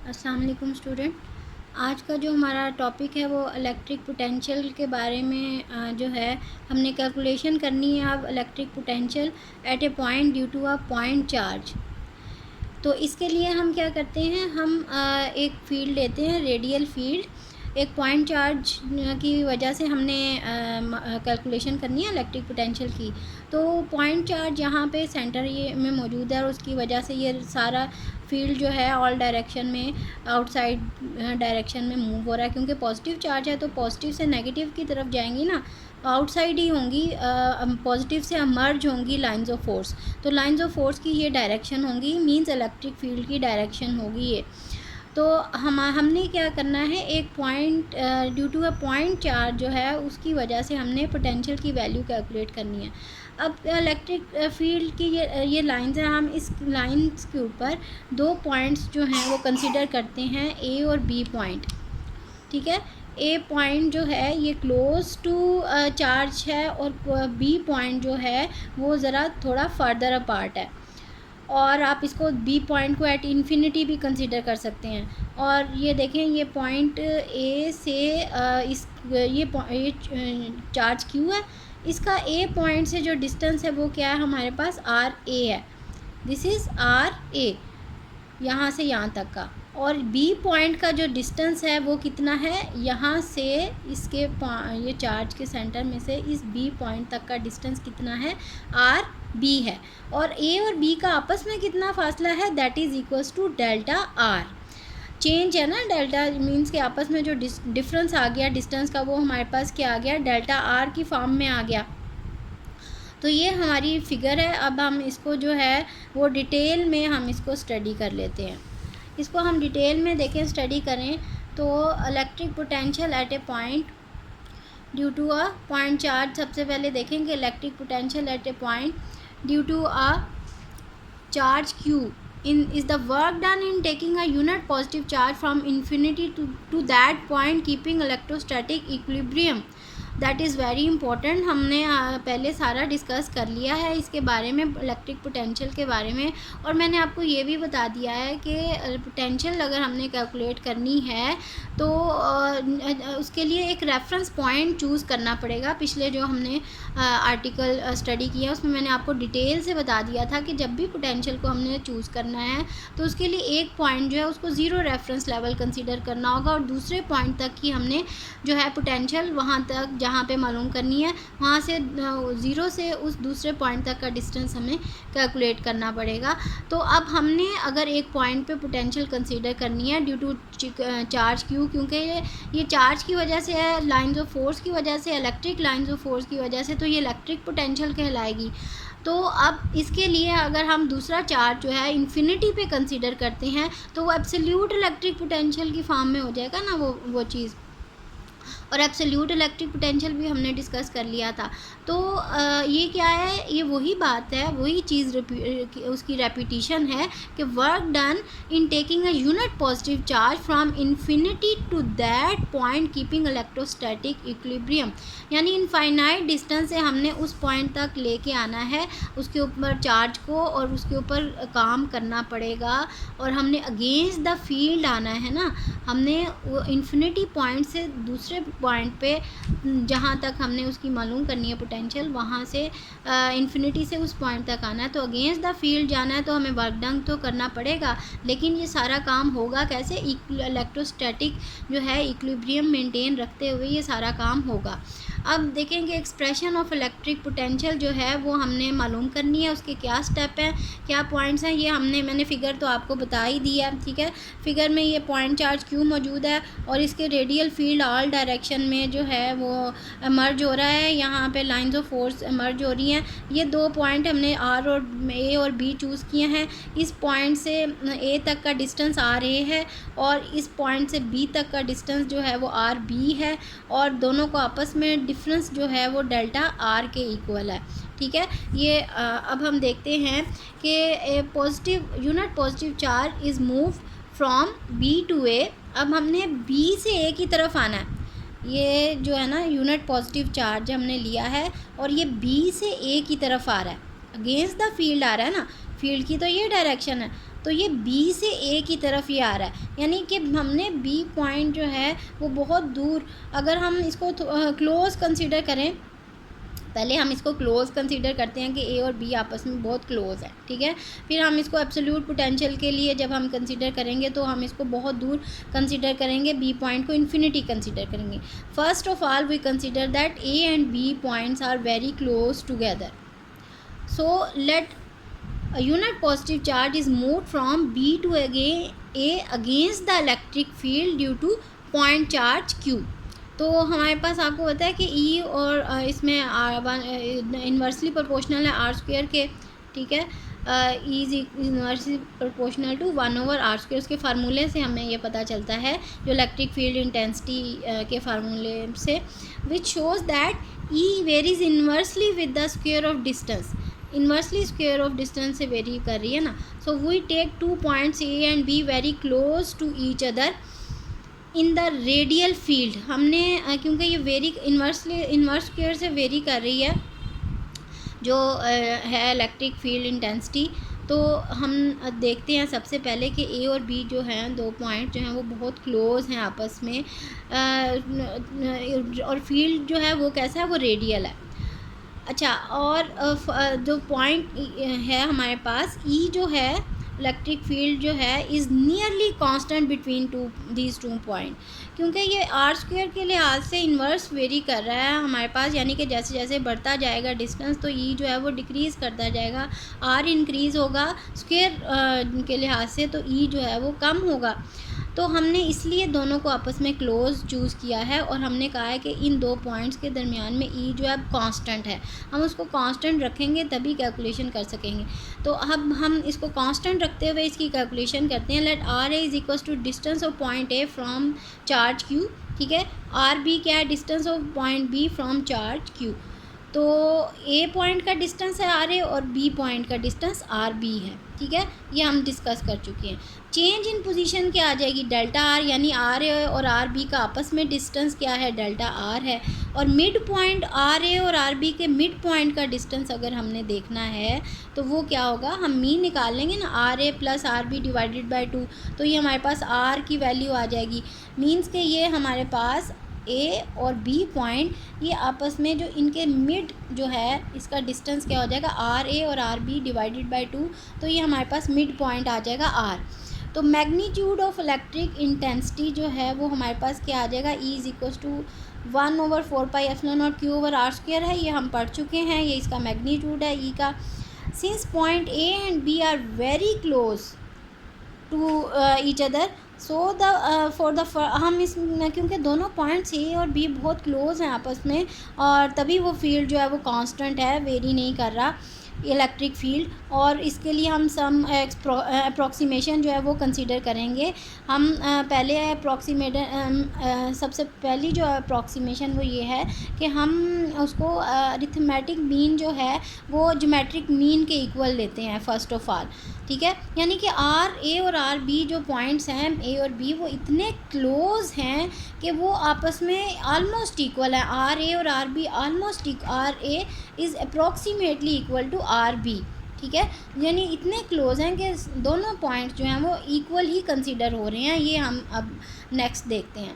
अस्सलाम वालेकुम स्टूडेंट। आज का जो हमारा टॉपिक है वो इलेक्ट्रिक पोटेंशियल के बारे में जो है हमने कैलकुलेशन करनी है अब electric potential at a point due to a point charge. तो इसके लिए हम क्या करते हैं, हम एक फील्ड लेते हैं, रेडियल फील्ड। एक पॉइंट चार्ज की वजह से हमने कैलकुलेशन करनी है इलेक्ट्रिक पोटेंशियल की। तो पॉइंट चार्ज यहाँ पे सेंटर ये में मौजूद है और उसकी वजह से ये सारा फील्ड जो है ऑल डायरेक्शन में, आउटसाइड डायरेक्शन में मूव हो रहा है, क्योंकि पॉजिटिव चार्ज है तो पॉजिटिव से नेगेटिव की तरफ जाएंगी ना, आउटसाइड ही होंगी, पॉजिटिव से मर्ज होंगी लाइंस ऑफ फोर्स। तो लाइंस ऑफ फोर्स की ये डायरेक्शन होंगी, मींस इलेक्ट्रिक फील्ड की डायरेक्शन होगी ये। तो हमने क्या करना है, एक point due to a point charge जो है उसकी वजह से हमने पोटेंशियल की वैल्यू कैलकुलेट करनी है। अब इलेक्ट्रिक फील्ड की ये लाइंस हैं, हम इस लाइंस के ऊपर दो पॉइंट्स जो हैं वो कंसिडर करते हैं, ए और बी पॉइंट। ठीक है, ए पॉइंट जो है ये क्लोज टू चार्ज है और बी पॉइंट जो है वो ज़रा थोड़ा फर्दर अपार्ट है। और आप इसको बी पॉइंट को एट इन्फिनिटी भी कंसीडर कर सकते हैं। और ये देखें, ये पॉइंट ए से ये चार्ज क्यू है, इसका ए पॉइंट से जो डिस्टेंस है वो क्या है, हमारे पास आर ए है। दिस इज़ आर ए, यहाँ से यहाँ तक का। और बी पॉइंट का जो डिस्टेंस है वो कितना है, यहाँ से इसके ये चार्ज के सेंटर में से इस बी पॉइंट तक का डिस्टेंस कितना है, आर बी है। और ए और बी का आपस में कितना फासला है, that is equals to delta R. Change है ना, डेल्टा मीन्स के आपस में जो डिफरेंस आ गया डिस्टेंस का, वो हमारे पास क्या आ गया, डेल्टा आर की फॉर्म में आ गया। तो ये हमारी फिगर है। अब हम इसको जो है वो डिटेल में हम इसको स्टडी कर लेते हैं। इसको हम डिटेल में देखें, स्टडी करें तो electric potential at a point due to a point charge. सबसे पहले देखेंगे electric potential at a point due to a charge q is the work done in taking a unit positive charge from infinity to that point keeping electrostatic equilibrium. That is very important. हमने पहले सारा discuss कर लिया है इसके बारे में, electric potential के बारे में। और मैंने आपको ये भी बता दिया है कि पोटेंशियल अगर हमने कैलकुलेट करनी है तो उसके लिए एक रेफरेंस पॉइंट चूज़ करना पड़ेगा। पिछले जो हमने आर्टिकल स्टडी किया उसमें मैंने आपको डिटेल से बता दिया था कि जब भी पोटेंशियल को हमने चूज़ करना है तो उसके लिए एक पॉइंट जो है उसको ज़ीरो रेफरेंस लेवल कंसीडर करना होगा, और दूसरे पॉइंट तक की हमने जो है पोटेंशियल वहाँ तक जहाँ पे मालूम करनी है, वहाँ से ज़ीरो से उस दूसरे पॉइंट तक का डिस्टेंस हमें कैलकुलेट करना पड़ेगा। तो अब हमने अगर एक पॉइंट पे पोटेंशियल कंसीडर करनी है ड्यू टू चार्ज क्यू, क्योंकि ये चार्ज की वजह से है, लाइंस ऑफ फोर्स की वजह से, इलेक्ट्रिक लाइंस ऑफ फोर्स की वजह से, तो ये इलेक्ट्रिक पोटेंशियल कहलाएगी। तो अब इसके लिए अगर हम दूसरा चार्ज जो है इन्फिनिटी पे कंसीडर करते हैं तो वो एब्सोल्यूट इलेक्ट्रिक पोटेंशियल की फॉर्म में हो जाएगा ना वो चीज़। और एब्सोल्यूट इलेक्ट्रिक पोटेंशियल भी हमने डिस्कस कर लिया था। तो ये क्या है, ये वही बात है, वही चीज़ उसकी रेपिटेशन है कि work done in taking a unit positive charge from infinity to that point keeping electrostatic equilibrium. यानी इनफाइनाइट डिस्टेंस से हमने उस पॉइंट तक लेके आना है उसके ऊपर चार्ज को, और उसके ऊपर काम करना पड़ेगा, और हमने अगेंस्ट द फील्ड आना है ना। हमने वो इन्फिनिटी पॉइंट से दूसरे पॉइंट पे जहाँ तक हमने उसकी मालूम करनी है पोटेंशियल, वहाँ से इन्फिनिटी से उस पॉइंट तक आना है, तो अगेंस्ट द फील्ड जाना है, तो हमें वर्क डन तो करना पड़ेगा। लेकिन ये सारा काम होगा कैसे, इलेक्ट्रोस्टैटिक जो है इक्विलिब्रियम मेंटेन रखते हुए ये सारा काम होगा। अब देखेंगे एक्सप्रेशन ऑफ इलेक्ट्रिक पोटेंशियल जो है वो हमने मालूम करनी है, उसके क्या स्टेप हैं, क्या पॉइंट्स हैं, ये मैंने फ़िगर तो आपको बता ही दिया। ठीक है, फिगर में ये पॉइंट चार्ज क्यू मौजूद है और इसके रेडियल फील्ड ऑल डायरेक्शन में जो है वो मर्ज हो रहा है, यहाँ पे लाइंस ऑफ फोर्स मर्ज हो रही हैं। ये दो पॉइंट हमने आर और ए और बी चूज़ किए हैं। इस पॉइंट से ए तक का डिस्टेंस आर ए है और इस पॉइंट से बी तक का डिस्टेंस जो है वो आर बी है, और दोनों को आपस में डिफरेंस जो है वो डेल्टा आर के इक्वल है। ठीक है, ये अब हम देखते हैं कि positive unit positive charge is move from B to A. अब हमने बी से ए की तरफ आना है। ये जो है ना यूनिट पॉजिटिव चार्ज हमने लिया है और ये बी से ए की तरफ आ रहा है, अगेंस्ट द फील्ड आ रहा है ना, फील्ड की तो ये डायरेक्शन है। तो ये बी से ए की तरफ ये आ रहा है, यानी कि हमने बी पॉइंट जो है वो बहुत दूर, अगर हम इसको क्लोज़ कंसीडर करें, पहले हम इसको क्लोज़ कंसीडर करते हैं कि ए और बी आपस में बहुत क्लोज़ है, ठीक है। फिर हम इसको एब्सोल्यूट पोटेंशियल के लिए जब हम कंसीडर करेंगे तो हम इसको बहुत दूर कंसीडर करेंगे, बी पॉइंट को इन्फिनिटी कंसीडर करेंगे। First of all we consider that A and B points are very close together. So let a unit positive charge is moved from B to A against the electric field due to point charge Q। तो हमारे पास आपको पता है कि E और इसमें inversely proportional है R square के, ठीक है। E is inversely proportional to 1/r square. उसके फार्मूले से हमें ये पता चलता है जो इलेक्ट्रिक फील्ड इंटेंसिटी के फार्मूले से, which shows that E varies inversely with the square of distance. Inversely square of distance से वेरी कर रही है ना। So we take 2 points A and B very close to each other in the radial field. हमने क्योंकि ये vary inverse square से vary कर रही है जो है इलेक्ट्रिक फील्ड इंटेंसिटी, तो हम देखते हैं सबसे पहले कि ए और बी जो हैं 2 पॉइंट जो हैं वो बहुत क्लोज हैं आपस में, और फील्ड जो है वो कैसा है, वो रेडियल है। अच्छा, और जो पॉइंट है हमारे पास ई जो है इलेक्ट्रिक फील्ड जो है is nearly constant between these 2 point, क्योंकि ये आर स्क्वायर के लिहाज से इन्वर्स वेरी कर रहा है हमारे पास, यानी कि जैसे जैसे बढ़ता जाएगा डिस्टेंस तो ई जो है वो डिक्रीज़ करता जाएगा, आर इंक्रीज़ होगा स्क्वायर के लिहाज से, तो ई जो है वो कम होगा। तो हमने इसलिए दोनों को आपस में क्लोज चूज़ किया है और हमने कहा है कि इन 2 पॉइंट्स के दरमियान में ई जो है कांस्टेंट है, हम उसको कांस्टेंट रखेंगे तभी कैलकुलेशन कर सकेंगे। तो अब हम इसको कांस्टेंट रखते हुए इसकी कैलकुलेशन करते हैं। Let R A is equals to distance of point A from charge Q, ठीक है। आर बी क्या है, distance of point B from charge Q. तो ए पॉइंट का डिस्टेंस है आर ए और बी पॉइंट का डिस्टेंस आर बी है, ठीक है। ये हम डिस्कस कर चुके हैं। चेंज इन पोजीशन क्या आ जाएगी, डेल्टा आर, यानी आर ए और आर बी का आपस में डिस्टेंस क्या है, डेल्टा आर है। और मिड पॉइंट आर ए और आर बी के मिड पॉइंट का डिस्टेंस अगर हमने देखना है तो वो क्या होगा, हम मीन निकाल लेंगे ना, R A plus R B divided by 2, तो ये हमारे पास आर की वैल्यू आ जाएगी। मीन्स के ये हमारे पास ए और बी पॉइंट ये आपस में जो इनके मिड जो है इसका डिस्टेंस क्या हो जाएगा, आर ए और आर बी डिवाइडेड बाई 2, तो ये हमारे पास मिड पॉइंट आ जाएगा आर। तो मैग्नीट्यूड ऑफ इलेक्ट्रिक इंटेंसिटी जो है वो हमारे पास क्या आ जाएगा, E is equals to 1/4 pi epsilon naught Q over R square है, ये हम पढ़ चुके हैं, ये इसका मैग्नीट्यूड है ई का। Since point A and B are very close to each other, so the हम इस क्योंकि दोनों पॉइंट्स ए और बी बहुत क्लोज हैं आपस में, और तभी वो फील्ड जो है वो कांस्टेंट है, वेरी नहीं कर रहा इलेक्ट्रिक फील्ड। और इसके लिए हम सम अप्रॉक्सीमेशन जो है वो कंसीडर करेंगे। हम पहले सबसे पहली जो अप्रॉक्सीमेशन वो ये है कि हम उसको अरिथमेटिक मीन जो है वो ज्योमेट्रिक मीन के इक्वल लेते हैं फर्स्ट ऑफ ऑल, ठीक है। यानी कि आर ए और आर बी जो पॉइंट्स हैं ए और बी वो इतने क्लोज हैं कि वो आपस में आलमोस्ट इक्वल है, आर ए और R B almost, R A is approximately equal to R B, ठीक है। यानी इतने क्लोज हैं कि दोनों पॉइंट्स जो हैं वो इक्वल ही कंसीडर हो रहे हैं। ये हम अब नेक्स्ट देखते हैं।